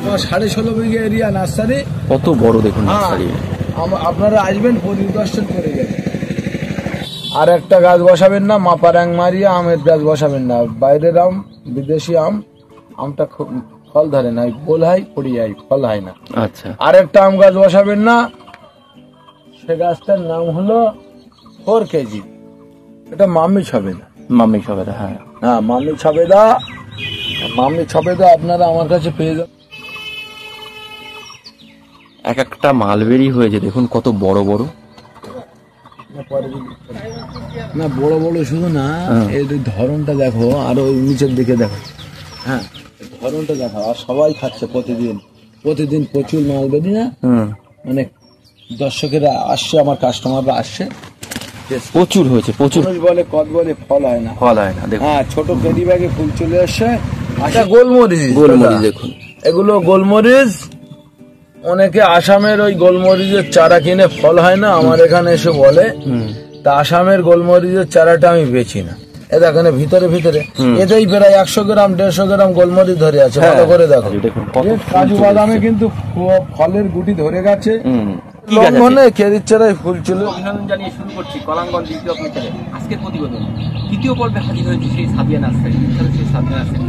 আমার 16.5 বিঘা area nursery. কত বড় দেখুন নার্সারি। আপনারা আসবেন, পরিদর্শন করে যাবেন। আর একটা গাছ বসাবেন না, মাপারাং মারিয়া আমের গাছ বসাবেন না। বাইরের আম, বিদেশি আম, আমটা ফল ধরে না, বোল হয় পড়ে যায়, ফল হয় না। আচ্ছা। আর একটা আম গাছ বসাবেন না, সে গাছটার নাম হলো 4 কেজি। এটা মাম্মি ছবেদা। মাম্মি ছবেদা, হ্যাঁ হ্যাঁ, মাম্মি ছবেদা। মাম্মি ছবেদা আপনারা আমার কাছে পেয়ে যাবেন। এক একটা মালবেরি হয়েছে দেখুন কত বড় বড়। না বড় বড় শুধু না, এর ধরনটা দেখো, আর ওই নিচের দিকে দেখো। হ্যাঁ, ধরনটা দেখো। আর সবাই খাচ্ছে প্রতিদিন প্রতিদিন, প্রচুর মালবেরি না। মানে দর্শকেরা আসছে, আমার কাস্টমাররা আসছে, প্রচুর হয়েছে, প্রচুর। বলে কত বলে ফল হয় না, ফল হয় না। হ্যাঁ, ছোট ক্যারি ব্যাগে ফুল চলে আসছে। আচ্ছা, গোলমরিচ, গোলমরিচ দেখুন, এগুলো গোলমরিচ। অনেকে আসামের ওই গোলমরিচের চারা কিনে, ফল হয় না, আমার এখানে এসে বলে। তা আসামের গোলমরিচের চারাটা আমি বেচি না। এ দেখেন ভিতরে ভিতরে এতেই প্রায় 100 গ্রাম 150 গ্রাম গোলমরিচ ধরে আছে। ভালো করে দেখো, কাজু বাদামে কিন্তু ফলের গুটি ধরে গেছে। লঙ্ঘনে কেরির চারায় ফুল ছিল। অভিনন্দন জানিয়ে শুরু করছি কলাঙ্গন দ্বিতীয় অফিসারে আজকের প্রতিবেদন। দ্বিতীয় পর্বে হাজির হয়েছে সেই সাদিয়া নার্সারি। সেই সাদিয়া নার্সারি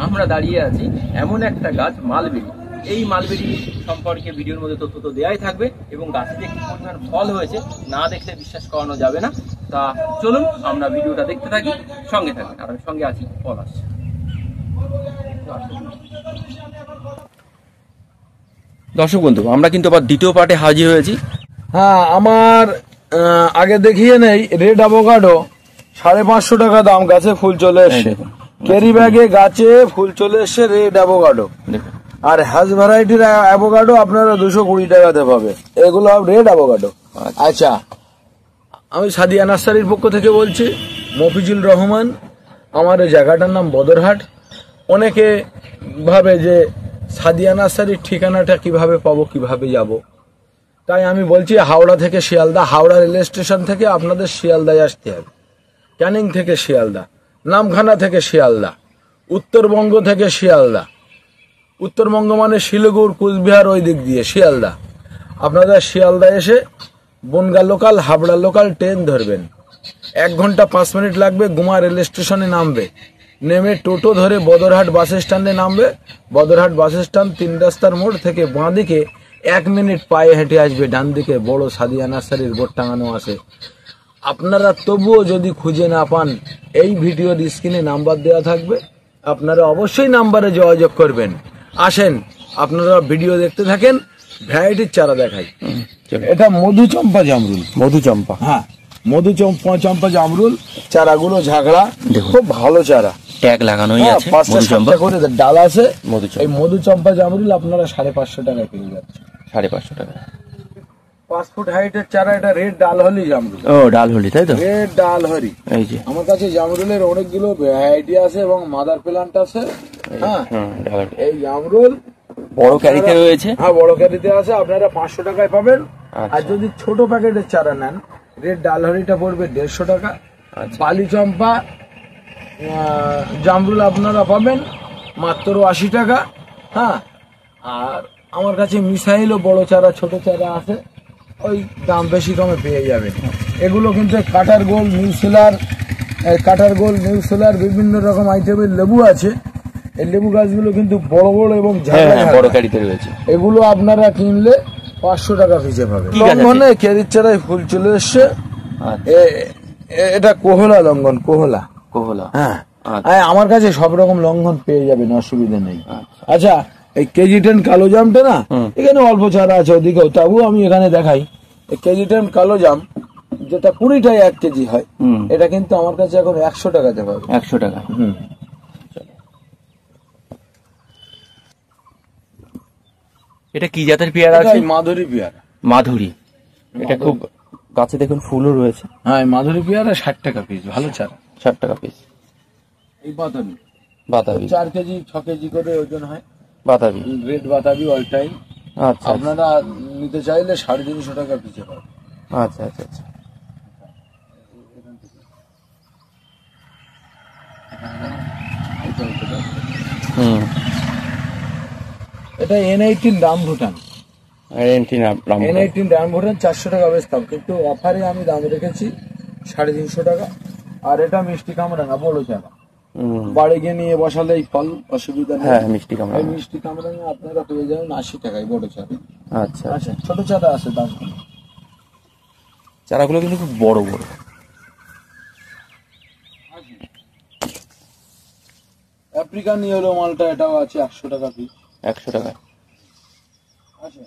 আমরা দাঁড়িয়ে আছি এমন একটা গাছ, মালবেরি। এই মালবেরি সম্পর্কে ভিডিওর মধ্যে তথ্য তো দেয়াই থাকবে, এবং গাছে যে কি পরিমাণ ফল হয়েছে না দেখলে বিশ্বাস করানো যাবে না। তা চলুন আমরা ভিডিওটা দেখতে থাকি, সঙ্গে থাকুন। আর আমি সঙ্গে আছি, ফল আসছে। দর্শক বন্ধু, আমরা কিন্তু আবার দ্বিতীয় পার্টে হাজির হয়েছি। হ্যাঁ, আমার আগে দেখিয়ে নেই, রেড অ্যাভোকাডো 550 টাকা দাম, গাছে ফুল চলে এসছে। ক্যারি ব্যাগে গাছে ফুল চলে এসছে রেড অ্যাভোকাডো। আর হ্যাজ ভ্যারাইটির অ্যাভোকাডো আপনারা 220 টাকাতে পাবে। এগুলো রেড অ্যাভোকাডো। আচ্ছা, আমি সাদিয়া নার্সারির পক্ষ থেকে বলছি, মফিজুল রহমান। আমার এই জায়গাটার নাম বদরহাট। অনেকে ভাবে যে সাদিয়া নার্সারির ঠিকানাটা কিভাবে পাবো, কিভাবে যাব। তাই আমি বলছি, হাওড়া থেকে শিয়ালদা, হাওড়া রেল স্টেশন থেকে আপনাদের শিয়ালদায় আসতে হবে। ক্যানিং থেকে শিয়ালদা, নামখানা থেকে শিয়ালদা, উত্তরবঙ্গ থেকে শিয়ালদা। উত্তরবঙ্গ মানে শিলিগুড়ি, কুচবিহার, ওই দিক দিয়ে শিয়ালদা। আপনারা শিয়ালদা এসে Bongaon local, Habra local train ধরবেন। 1 ঘন্টা 5 মিনিট লাগবে। গুমা রেল স্টেশনে নামবে, নেমে টোটো ধরে বদরহাট বাস স্ট্যান্ডে নামবে। বদরহাট বাস স্ট্যান্ড 3 রাস্তার মোড় থেকে বাঁ দিকে 1 মিনিট পায়ে হেঁটে আসবে। ডান দিকে বড় সাদিয়া নার্সারির বোর্ড টাঙানো আছে। আপনারা তবুও যদি খুঁজে না পান, এই ভিডিওর স্ক্রিনে নাম্বার দেওয়া থাকবে, আপনারা অবশ্যই নাম্বারে যোগাযোগ করবেন। আসেন, আপনারা ভিডিও দেখতে থাকেন, ভ্যারাইটির চারা দেখাই। এটা মধুচম্পা জামরুল। মধুচম্পা, হ্যাঁ, মধুচম্পা জামরুল। চারাগুলো ঝাগড়া, খুব ভালো চারা, ট্যাগ লাগানোই আছে। 5-7টা করে ডাল আছে। এই মধুচম্পা জামরুল আপনারা 550 টাকায় পেয়ে যাচ্ছে। 550 টাকা। 5 ফুট হাইটের চারা। এটা রেড ডালহলি জামরুল। ও, ডালহলি, তাই তো? রেড ডালহরি। এই যে আমার কাছে জামরুলের অনেকগুলো ভ্যারাইটি আছে এবং মাদার প্ল্যান্ট আছে। হ্যাঁ, এই জামরুল বড় ক্যারিতে রয়েছে। হ্যাঁ, বড় ক্যারিতে আছে। আপনারা 500 টাকায় পাবেন। আর যদি ছোট প্যাকেটের চারা নেন, রেড ডালহরিটা পড়বে 150 টাকা। বালি চম্পা জামরুল আপনারা পাবেন মাত্র 80 টাকা। হ্যাঁ, আর আমার কাছে মিসাইলও বড় চারা, ছোট চারা আছে, ওই দাম বেশি কমে পেয়ে যাবেন। এগুলো কিন্তু কাটার গোল, নিউসেলার, বিভিন্ন রকম আইটেমের লেবু আছে। এই লেবু গাছগুলো কিন্তু বড় বড় এবং বড় ক্যারিতে রয়েছে। এগুলো আপনারা কিনলে 500 টাকা পিছে পাবেন। লঙ্ঘনে ক্যারির চারায় ফুল চলে এসছে। এটা কোহলা লঙ্ঘন, কোহলা। হ্যাঁ, আমার কাছে সব রকম লঙ্ঘন পেয়ে যাবেন, অসুবিধা নেই। আচ্ছা, এই কেজি 10 কালো জামটা না, এখানে অল্প চারা আছে ওদিকেও, তবুও আমি এখানে দেখাই। এই কেজি 10 কালো জাম, যেটা 20টায় 1 কেজি হয়, এটা কিন্তু আমার কাছে এখন 100 টাকাতে পাবে। 100 টাকা। এটা কি জাতের পেয়ারা আছে? মাধুরী পেয়ারা। মাধুরী। এটা খুব গাছে দেখুন ফুলও রয়েছে। হ্যাঁ, মাধুরী পেয়ারা 60 টাকা পিস, ভালো চারা। 60 টাকা পিস। এই বাতাবি 4 কেজি 6 কেজি করে ওজন হয়। বাতাবি, রেড বাতাবি অল টাইম। আচ্ছা, আপনারা নিতে চাইলে 350 টাকা পিছে পাবেন। আচ্ছা আচ্ছা আচ্ছা। এটা N18 রামভুটান, N18 রামভুটান 400 টাকা বেচতাম, কিন্তু অফারে আমি দাম রেখেছি 350 টাকা। আর এটা মিষ্টি কামরাঙা বড় চারা, বাড়ি গিয়ে নিয়ে বসালেই ফল, অসুবিধা নেই। হ্যাঁ, মিষ্টি কামরাঙা। এই মিষ্টি কামরাঙা আপনারা পেয়ে যাবেন 80 টাকায় বড় চারা। আচ্ছা, আচ্ছা, ছোট চারা আছে দাম কম। চারাগুলো কিন্তু খুব বড় বড়। আফ্রিকান ইয়েলো মালটা এটাও আছে 100 টাকা পিস। 100 টাকা। আচ্ছা,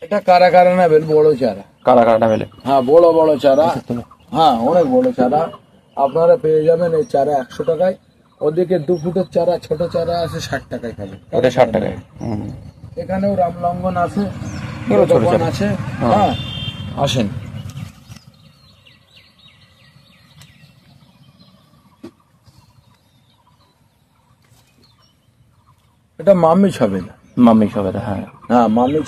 এটা কারা কারা নেবেন বড় চারা? কারা কারা নেবেন? হ্যাঁ, বড় বড় চারা, হ্যাঁ অনেক বড় চারা আপনারা পেয়ে যাবেন এই চারা 100 টাকায়। ওদিকে 2 ফুটের চারা, ছোট চারা আছে 60 টাকায় পাবেন। ওটা 60 টাকায়। এখানেও রামলঙ্গন আছে, ছোট ছোট আছে। হ্যাঁ, আসেন। এটা মাম্মি ছবেদা। মাম্মি ছবেদা, হ্যাঁ হ্যাঁ, মাম্মি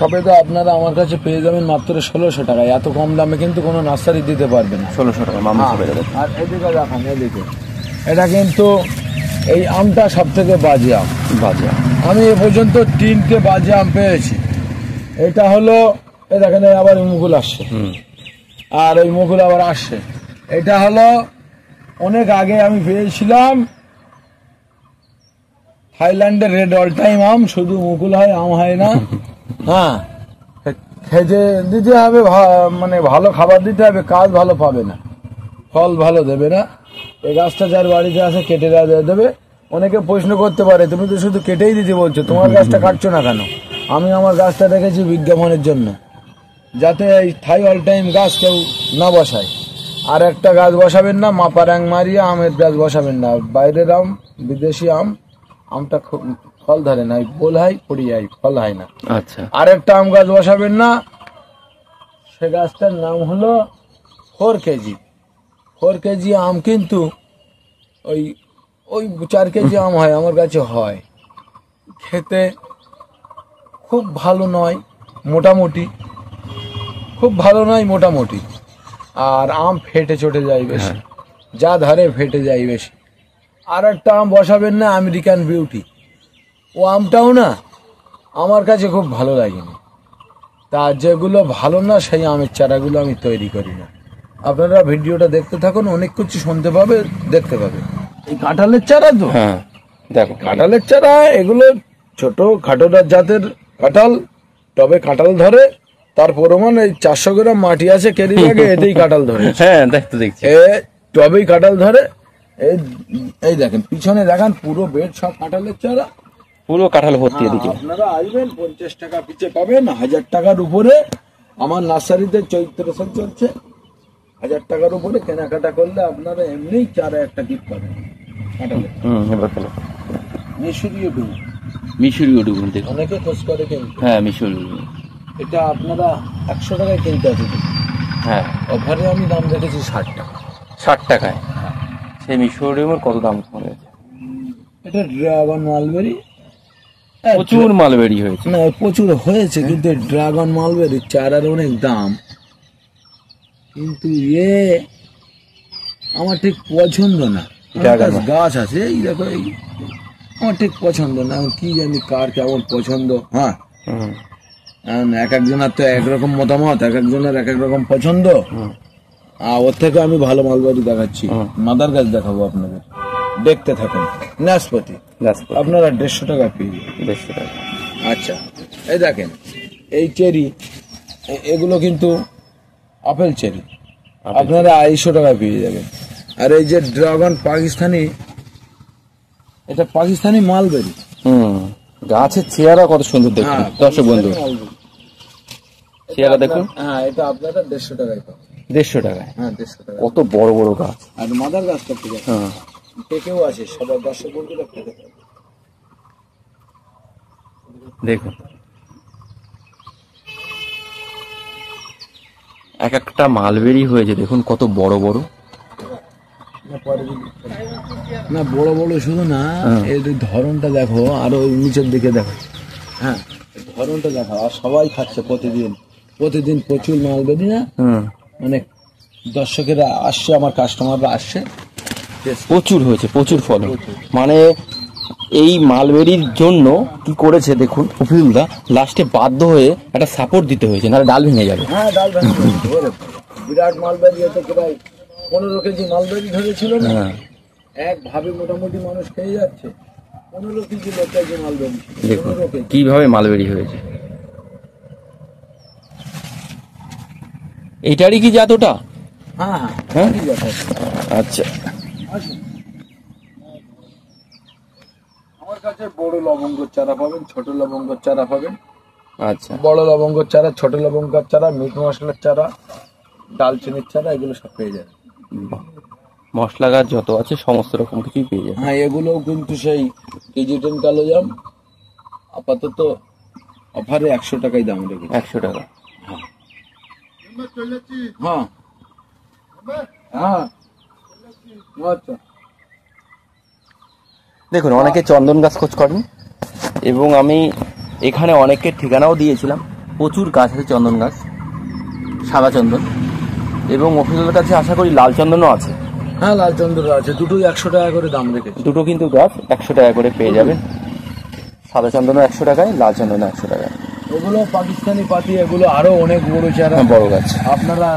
ছবেদা আপনারা আমার কাছে পেয়ে যাবেন মাত্র 1600 টাকায়। এত কম দামে কিন্তু কোনো নার্সারি দিতে পারবে না। 1600 টাকা মাম্মি ছবেদা। আর এদিকে দেখেন, এদিকে এটা কিন্তু এই আমটা সব থেকে বাজে আম। বাজে আম আমি এ পর্যন্ত 3টে বাজে আম পেয়েছি। এটা হলো, এই দেখেন আবার মুকুল আসছে, আর ওই মুকুল আবার আসছে। এটা হলো অনেক আগে আমি পেয়েছিলাম থাইল্যান্ডের রেড অল টাইম আম, শুধু মুকুল হয়, আম হয় না। হ্যাঁ, খেতে দিতে হবে, মানে ভালো খাবার দিতে হবে, কাজ ভালো পাবে না, ফল ভালো দেবে না। এই গাছটা যার বাড়িতে আছে কেটে দেবে। অনেকে প্রশ্ন করতে পারে, তুমি তো শুধু কেটেই দিতে বলছো, তোমার গাছটা কাটছো না কেন? আমি আমার গাছটা রেখেছি বিজ্ঞাপনের জন্য, যাতে এই থাই অল টাইম গাছ কেউ না বসায়। আর একটা গাছ বসাবেন না মাপারাং মারিয়া আমের গাছ বসাবেন না, বাইরের আম, বিদেশি আম, আমটা খুব ফল ধরে না, বোল হয় পড়ে যায়, ফল হয় না। আচ্ছা, আর একটা আম গাছ বসাবেন না, সে গাছটার নাম হলো 4 কেজি। 4 কেজি আম কিন্তু ওই 4 কেজি আম হয় আমার কাছে, হয় খেতে খুব ভালো নয়, মোটামুটি খুব ভালো নয়, মোটামুটি। আর আম ফেটে চটে যায় বেশি, যা ধরে ফেটে যায় বেশি। আর একটা আম বসাবেন না আমেরিকান বিউটি, ও আমটাও না আমার কাছে খুব ভালো লাগেনি। তা যেগুলো ভালো না সেই আমের চারাগুলো আমি তৈরি করি না। আপনারা ভিডিওটা দেখতে থাকুন, অনেক কিছু শুনতে পাবে, দেখতে পাবে। এই কাঁঠালের চারা তো, হ্যাঁ দেখো কাঁঠালের চারা, এগুলো ছোট খাটো জাতের কাঁঠাল, তবে কাঁঠাল ধরে। তার প্রমাণ এই 400 গ্রাম মাটি আছে কেরি ব্যাগে, এতেই কাঁঠাল ধরে। হ্যাঁ, দেখছি তবেই কাঁঠাল ধরে। এই দেখেন পিছনে, দেখেন পুরো বেড সব কাঁঠালের চারা, পুরো কাঁঠাল ভর্তি এদিকে। আপনারা আসবেন, 50 টাকা পিছে পাবেন। 1000 টাকার উপরে আমার নার্সারিতে চৈত্র সেল চলছে। 1000 টাকার উপরে কেনাকাটা করলে আপনারা এমনি চারা একটা গিফট পাবেন কাঁঠালের। এবার চলো মিশরীয় ডুব, মিশরীয় ডুবুন দেখুন, অনেকে খোঁজ করে কিন্তু। হ্যাঁ মিশরীয়, এটা আপনারা 100 টাকায় কিনতে আছে, হ্যাঁ অফারে আমি দাম রেখেছি 60 টাকা। 60 টাকায়। সেই মিশরীয়র কত দাম পড়ে গেছে? এটা ড্রাগন মালবেরি, প্রচুর মালবেরি হয়েছে। না প্রচুর হয়েছে, কিন্তু ড্রাগন মালবেরি চারার অনেক দাম। কিন্তু আমার ঠিক পছন্দ না। গাছ আছে এই দেখো, এই আমার ঠিক পছন্দ না, কি জানি কার কেমন পছন্দ। হ্যাঁ, এক একজনের তো একরকম মতামত, এক একজনের এক এক রকম পছন্দ। ওর থেকে আমি ভালো মালবেরি দেখাচ্ছি, মাদার গাছ দেখাবো আপনাদের, দেখতে থাকুন। নাশপাতি আপনারা 150 টাকা পেয়ে যাবেন। 150 টাকা। আচ্ছা, এই দেখেন এই চেরি, এগুলো কিন্তু আপেল চেরি, আপনারা 250 টাকা পেয়ে যাবেন। আর এই যে ড্রাগন পাকিস্তানি, এটা পাকিস্তানি মালবেরি। গাছের চেহারা কত সুন্দর দেখুন দর্শক বন্ধু, চেহারা দেখুন। হ্যাঁ, এটা আপনারা 150 টাকায় পাবেন। 150 টাকায়? হ্যাঁ, 150 টাকা। কত বড় বড় গাছ। আর মাদার গাছটা ঠিক আছে, পেকেও আছে, সবার দর্শক বন্ধুরা পেকে থাকে। দেখুন এক একটা মালবেরি হয়েছে, দেখুন কত বড় বড়। না বড় বড় শুধু না, এর ধরনটা দেখো, আর ওই নিচের দিকে দেখো। হ্যাঁ, ধরনটা দেখো। আর সবাই খাচ্ছে প্রতিদিন প্রচুর মালবেরি না, মানে দর্শকেরা আসছে, আমার কাস্টমাররা আসছে, প্রচুর হয়েছে, প্রচুর ফলন। মানে এই মালবেরির জন্য কি করেছে দেখুন মফিজুলদা, লাস্টে বাধ্য হয়ে একটা সাপোর্ট দিতে হয়েছে, নাহলে ডাল ভেঙে যাবে। হ্যাঁ, ডাল ভেঙে যাবে। বিরাট মালবেরি, এতে প্রায় 15 কেজি মালবেরি ধরেছিল না, একভাবে মোটামুটি মানুষ খেয়ে যাচ্ছে। 15 কেজি লোকটাই যে মালবেরি, দেখুন কিভাবে মালবেরি হয়েছে। এইটারই কি জাত ওটা? হ্যাঁ হ্যাঁ, ঠিক আছে। আচ্ছা। আসুন, আমার কাছে বড় লবঙ্গর চারা পাবেন, ছোট লবঙ্গর চারা পাবেন। আচ্ছা, বড় লবঙ্গর চারা, ছোট লবঙ্গর চারা, মিট মশলার চারা, ডালচিনির চারা, এগুলো সব পেয়ে যাবেন। মশলা গাছ যত আছে সমস্ত রকম কিছুই পেয়ে যাবে। হ্যাঁ, এগুলোও কিন্তু সেই কেজি 10 কালো জাম আপাতত অফারে 100 টাকায় দাম রেখেছে। 100 টাকা। হ্যাঁ হ্যাঁ, আচ্ছা। দেখুন অনেকে চন্দন গাছ খোঁজ করেন এবং আমি এখানে অনেকের ঠিকানাও দিয়েছিলাম। প্রচুর গাছ আছে চন্দন গাছ, সাদা চন্দন, এবং মফিজুলের কাছে আশা করি লাল চন্দনও আছে। হ্যাঁ, লাল চন্দন আছে, দুটোই 100 টাকা করে দাম রেখেছে। দুটো কিন্তু গাছ 100 টাকা করে পেয়ে যাবেন। সাদা চন্দনও 100 টাকায়, লাল চন্দনও 100 টাকায়। এগুলো পাকিস্তানি পাতি, এগুলো আরো অনেক বড় চারা, বড় গাছ। আপনারা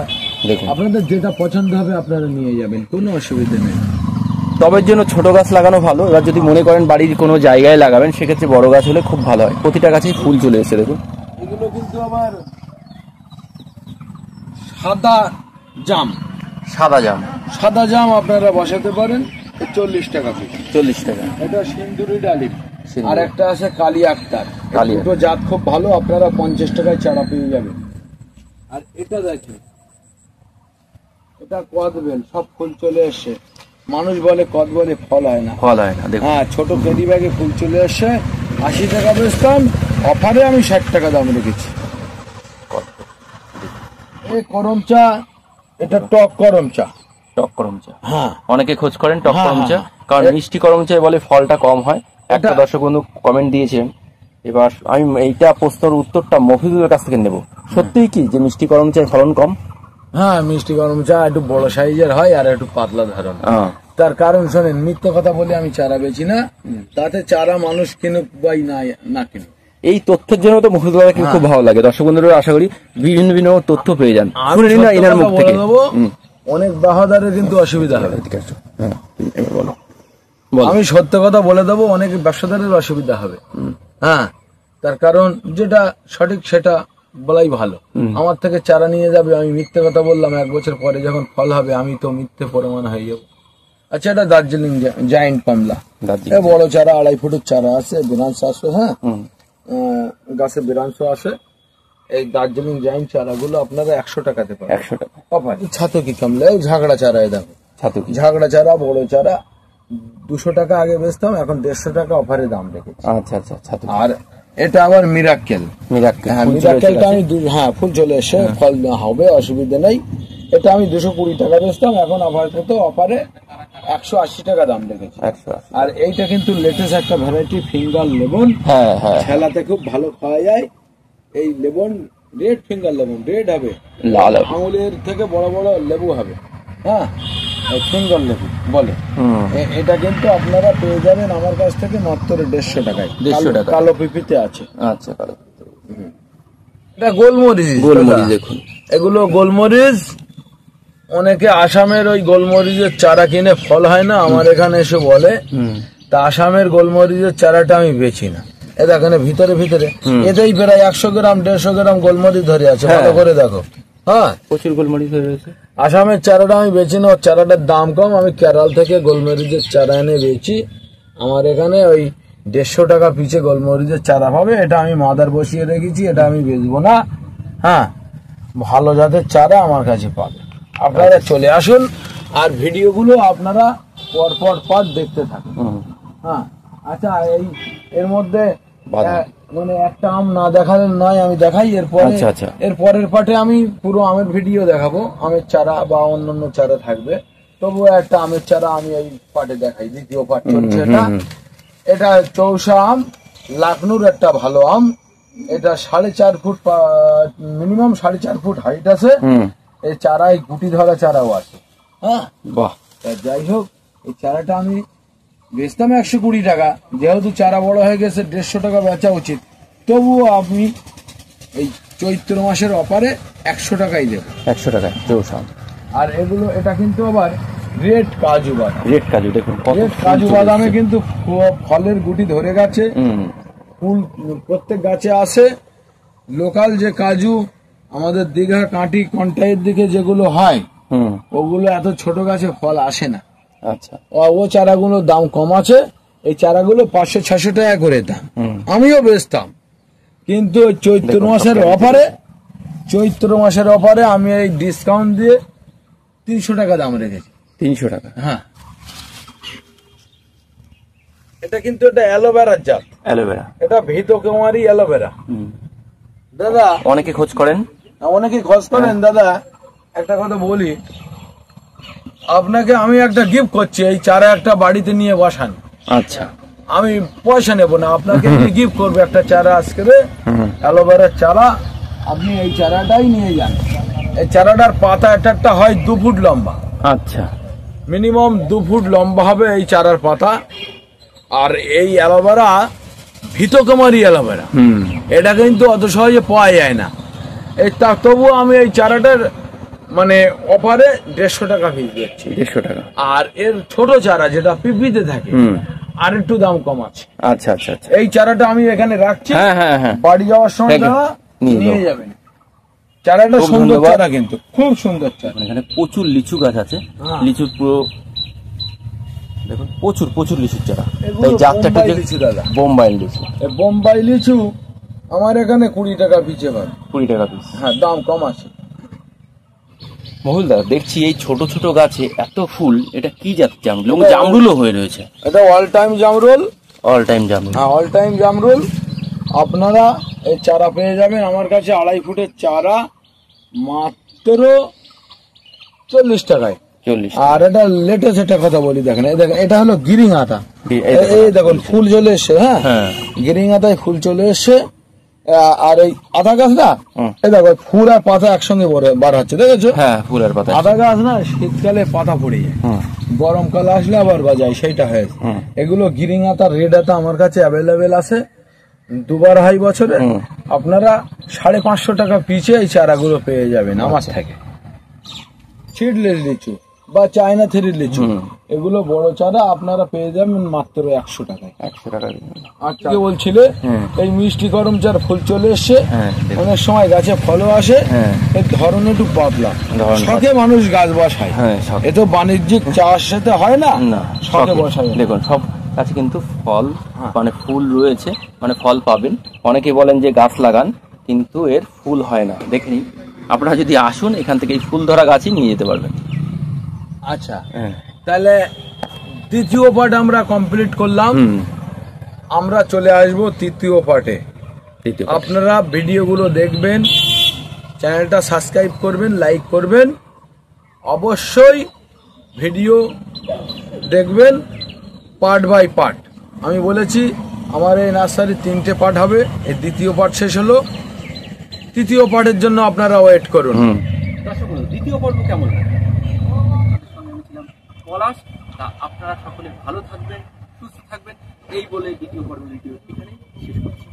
দেখুন আপনাদের যেটা পছন্দ হবে আপনারা নিয়ে যাবেন, কোনো অসুবিধা নেই। টবের জন্য ছোট গাছ লাগানো ভালো। এবার যদি মনে করেন বাড়ির কোনো জায়গায় লাগাবেন, সেক্ষেত্রে বড় গাছ হলে খুব ভালো হয়। প্রতিটা গাছেই ফুল চলে এসেছে দেখুন। এগুলো কিন্তু আবার সাদা জাম, সাদা জাম, সাদা জাম আপনারা বসাতে পারেন 40 টাকা পিস। 40 টাকা। এটা সিন্দুরি ডালিম, সিন্দুরি। আর একটা আছে কালি আক্তার। কালি দুটো জাত খুব ভালো, আপনারা 50 টাকায় চারা পেয়ে যাবেন। আর এটা দেখেন, এটা কদবেল, সব ফুল চলে এসছে। মানুষ বলে কদবেলে ফল হয় না, ফল হয় না দেখুন। হ্যাঁ, ছোট ক্যারি ব্যাগে ফুল চলে এসছে। 80 টাকা বেচতাম, অফারে আমি 60 টাকা দাম রেখেছি। এই করম চা, এটা টক করম চা। টক করম চা, হ্যাঁ, অনেকে খোঁজ করেন টক হ্যাঁ, করম চা, হ্যাঁ। কারণ মিষ্টি করম চায় বলে ফলটা কম হয়। একটা এটা- দর্শক বন্ধু কমেন্ট দিয়েছেন। এবার আমি এইটা প্রশ্নের উত্তরটা মফিজুলের কাছ থেকে নেব। সত্যিই কি যে মিষ্টি করম চায় ফলন কম? হ্যাঁ, মিষ্টি গরম চা একটু বড় সাইজের হয় আর একটু পাতলা ধরনের। হ্যাঁ, তার কারণ শোনেন, মিথ্যে কথা বলে আমি চারা বেচি না, তাতে চারা মানুষ কিনুক বাই না কিনুক। এই তথ্যের জন্য তো মফিজুলের কিন্তু খুব ভালো লাগে। দর্শক বন্ধুরা আশা করি বিভিন্ন বিভিন্ন তথ্য পেয়ে যান। শুনে নিন না এনার মুখ বলে থেকে। দেবো, অনেক বাহাদারের কিন্তু অসুবিধা হবে। হ্যাঁ, এবার বলো। বলো। আমি সত্য কথা বলে দেবো, অনেক ব্যবসাদারের অসুবিধা হবে। হ্যাঁ, তার কারণ যেটা সঠিক সেটা বলাই ভালো। আমার থেকে চারা নিয়ে যাবে, আমি মিথ্যে কথা বললাম, 1 বছর পরে যখন ফল হবে আমি তো মিথ্যে প্রমাণ হয়ে যাবো। আচ্ছা, এটা দার্জিলিং জায়েন্ট কমলা, দার্জিলিং। এ বড় চারা, 2.5 ফুটের চারা আছে, বিরাংশ আছে। হ্যাঁ, গাছে বিরাংশ আছে। এই দার্জিলিং জায়েন্ট চারাগুলো আপনারা 100 টাকাতে পাবেন। 100 টাকা। ছাতো কি কমলা, এই ঝাগড়া চারা, দেখো ছাতু কি? ঝাগড়া চারা, বড় চারা 200 টাকা আগে বেচতাম, এখন 150 টাকা অফারে দাম রেখেছি। আচ্ছা আচ্ছা, ছাতু। আর এটা আবার মিরাক্কেল। মিরাক্কেল। হ্যাঁ, ফুল চলে মিরাক্কেলটা এসেছে। আমি হ্যাঁ, ফুল চলে এসে ফল হবে, অসুবিধা নেই। এটা আমি 220 টাকা বেচতাম, এখন আপাতত অফারে 180 টাকা দাম রেখেছি। 180। আর এইটা কিন্তু লেটেস্ট একটা ভ্যারাইটি, ফিঙ্গার লেবন। হ্যাঁ হ্যাঁ, ঠেলাতে খুব ভালো খাওয়া যায়। এই Lebong red finger Lebong, red হবে, লাল হবে। আঙুলের থেকে বড় বড় লেবু হবে। হ্যাঁ, ফিঙ্গার লেবু বলে। এটা কিন্তু আপনারা পেয়ে যাবেন আমার কাছ থেকে মাত্র 150 টাকায়। 150 টাকা। কালো পিপিতে আছে। আচ্ছা, কালো। এটা গোলমরিচ। গোলমরিচ দেখুন। এগুলো গোলমরিচ। অনেকে আসামের ওই গোলমরিচের চারা কিনে ফল হয় না, আমার এখানে এসে বলে। তা আসামের গোলমরিচের চারাটা আমি বেচি না। এ দেখেন ভিতরে ভিতরে এতেই প্রায় 100 গ্রাম 150 গ্রাম গোলমরিচ ধরে আছে। ভালো করে দেখো। হ্যাঁ, প্রচুর গোলমরিচ হয়ে রয়েছে। আসামের চারাটা আমি বেচি না, ওর চারাটার দাম কম। আমি কেরাল থেকে গোলমরিচের চারা এনে বেচি। আমার এখানে ওই 150 টাকা পিছে গোলমরিচের চারা পাবে। এটা আমি মাদার বসিয়ে রেখেছি, এটা আমি বেচবো না। হ্যাঁ, ভালো জাতের চারা আমার কাছে পাবে। আপনারা চলে আসুন, আর ভিডিওগুলো আপনারা পর দেখতে থাকুন। হ্যাঁ, আচ্ছা, এর মধ্যে মানে একটা আম না দেখালে নয়, আমি দেখাই। আচ্ছা, আচ্ছা। এর পরের পার্টে আমি পুরো আমের ভিডিও দেখাবো। আমের চারা বা অন্যান্য চারা থাকবে, তবুও একটা আমের চারা আমি এই পার্টে দেখাই। দ্বিতীয় পার্ট চলছে এটা। এটা চৌসা আম, লাকনুর একটা ভালো আম। এটা 4.5 ফুট, মিনিমাম 4.5 ফুট হাইট আছে। এই চারায় গুটি ধরা চারাও আছে। হ্যাঁ, বাহ। তা যাই হোক, এই চারাটা আমি বেচতাম 120 টাকা, যেহেতু চারা বড় হয়ে গেছে 150 টাকা বেচা উচিত, তবুও আপনি এই চৈত্র মাসের অফারে 100 টাকাই দেব। 100 টাকায় চৌষা। আর এগুলো এটা কিন্তু আবার রেড কাজু বাদাম। রেড কাজু দেখুন, রেড কাজু বাদামে কিন্তু ফলের গুটি ধরে গেছে, ফুল প্রত্যেক গাছে আসে। লোকাল যে কাজু আমাদের দীঘা কাঁটি কন্টাইয়ের দিকে যেগুলো হয়, ওগুলো এত ছোট গাছে ফল আসে না। আচ্ছা, ও চারাগুলোর দাম কম আছে, এই চারাগুলো 500-600 টাকা করে দাম। আমিও বেচতাম, কিন্তু চৈত্র মাসের অফারে আমি এই ডিসকাউন্ট দিয়ে 300 টাকা দাম রেখেছি। 300 টাকা? হ্যাঁ। এটা কিন্তু এটা অ্যালোভেরার জাত। অ্যালোভেরা, এটা ভিতকুমারী অ্যালোভেরা। দাদা অনেকে খোঁজ করেন, দাদা একটা কথা বলি আপনাকে, আমি একটা গিফট করছি, এই চারা একটা বাড়িতে নিয়ে বসান। আচ্ছা, আমি পয়সা নেব না, আপনাকে গিফট করবো একটা চারা আজকে, অ্যালোভেরার চারা। আপনি এই চারাটাই নিয়ে যান। এই চারাটার পাতা একটা হয় 2 ফুট লম্বা। আচ্ছা, মিনিমাম 2 ফুট লম্বা হবে এই চারার পাতা। আর এই অ্যালোভেরা ভিতকুমারী অ্যালোভেরা, এটা কিন্তু অত সহজে পাওয়া যায় না। এই তবুও আমি এই চারাটার মানে অফারে 150 টাকা পিস দিচ্ছি। 150 টাকা। আর এর ছোট চারা যেটা পিপিতে থাকে, আর একটু দাম কম আছে। আচ্ছা আচ্ছা আচ্ছা, এই চারাটা আমি এখানে রাখছি, হ্যাঁ, বাড়ি যাওয়ার সময় নিয়ে যাবেন। চারাটা সুন্দর চারা, কিন্তু খুব সুন্দর চারা। এখানে প্রচুর লিচু গাছ আছে, লিচুর পুরো দেখুন, প্রচুর লিচুর চারা। তাই জাতটা বোম্বাই লিচু। বোম্বাই লিচু আমার এখানে 20 টাকা পিছে পাবে। 20 টাকা পিস? হ্যাঁ, দাম কম আছে। মহুলদা, দেখছি এই ছোট ছোট গাছে এত ফুল, এটা কি জাত জামরুল? জামরুলও হয়ে রয়েছে। এটা অল টাইম জামরুল। অল টাইম জামরুল? হ্যাঁ, অল টাইম জামরুল। আপনারা এই চারা পেয়ে যাবেন আমার কাছে 2.5 ফুটের চারা মাত্র 40 টাকায়। 40। আর এটা লেটেস্ট একটা কথা বলি, দেখেন এটা হলো গিরিঙাতা। এই দেখুন ফুল চলে এসছে। হ্যাঁ, গিরিঙাতায় ফুল চলে এসছে। আর এই আদা গাছ না, এই দেখো ফুল আর পাতা একসঙ্গে বার হচ্ছে, দেখেছো? হ্যাঁ, ফুল আর পাতা। আদা গাছ না শীতকালে পাতা পড়ে যায়, গরমকালে আসলে আবার গজায়, সেইটা হয়েছে। এগুলো গিরিঙাতা রেড আতা আমার কাছে অ্যাভেলেবেল আছে, 2 হয় বছরে। আপনারা 550 টাকা পিছে এই চারাগুলো পেয়ে যাবেন আমার থেকে। সিডলেস লিচু বা চায়না থ্রি লিচু, এগুলো বড় চারা আপনারা পেয়ে যাবেন মাত্র 100 টাকায়। 100 টাকা। আচ্ছা, বলছিলে এই মিষ্টি গরম চার ফুল চলে এসছে, অনেক সময় গাছে ফলও আসে, এর ধরন একটু পাতলা, শখে মানুষ গাছ বসায়। এ তো বাণিজ্যিক চাষ সাথে হয় না, শখে বসায়। দেখুন সব গাছে কিন্তু ফল মানে ফুল রয়েছে, মানে ফল পাবেন। অনেকে বলেন যে গাছ লাগান, কিন্তু এর ফুল হয় না। দেখে নিন, আপনারা যদি আসুন এখান থেকে এই ফুল ধরা গাছই নিয়ে যেতে পারবেন। আচ্ছা, তাহলে দ্বিতীয় পার্ট আমরা কমপ্লিট করলাম। আমরা চলে আসবো তৃতীয় পার্টে। আপনারা ভিডিওগুলো দেখবেন, চ্যানেলটা সাবস্ক্রাইব করবেন, লাইক করবেন, অবশ্যই ভিডিও দেখবেন পার্ট বাই পার্ট। আমি বলেছি আমার এই নার্সারি 3টে পার্ট হবে, এই দ্বিতীয় পার্ট শেষ হলো, তৃতীয় পার্টের জন্য আপনারা ওয়েট করুন। দ্বিতীয় পর্ব কেমন পলাশ, আপনারা সকলে ভালো থাকবেন, সুস্থ থাকবেন, এই বলে দ্বিতীয় পর্ব ভিডিও এখানে শেষ করছি।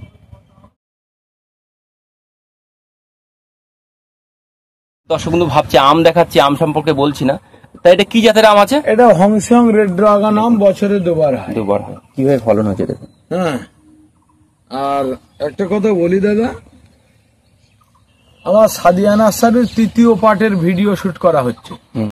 দর্শক বন্ধু ভাবছে আম দেখাচ্ছি, আম সম্পর্কে বলছি না, তাই এটা কি জাতের আম আছে? এটা হংসং রেড ড্রাগন আম, বছরে 2 বার হয়। 2 বার হয়। কিভাবে ফলন হচ্ছে দেখুন। হ্যাঁ, আর একটা কথা বলি দাদা, আমার সাদিয়া নার্সারির 3য় পার্টের ভিডিও শুট করা হচ্ছে।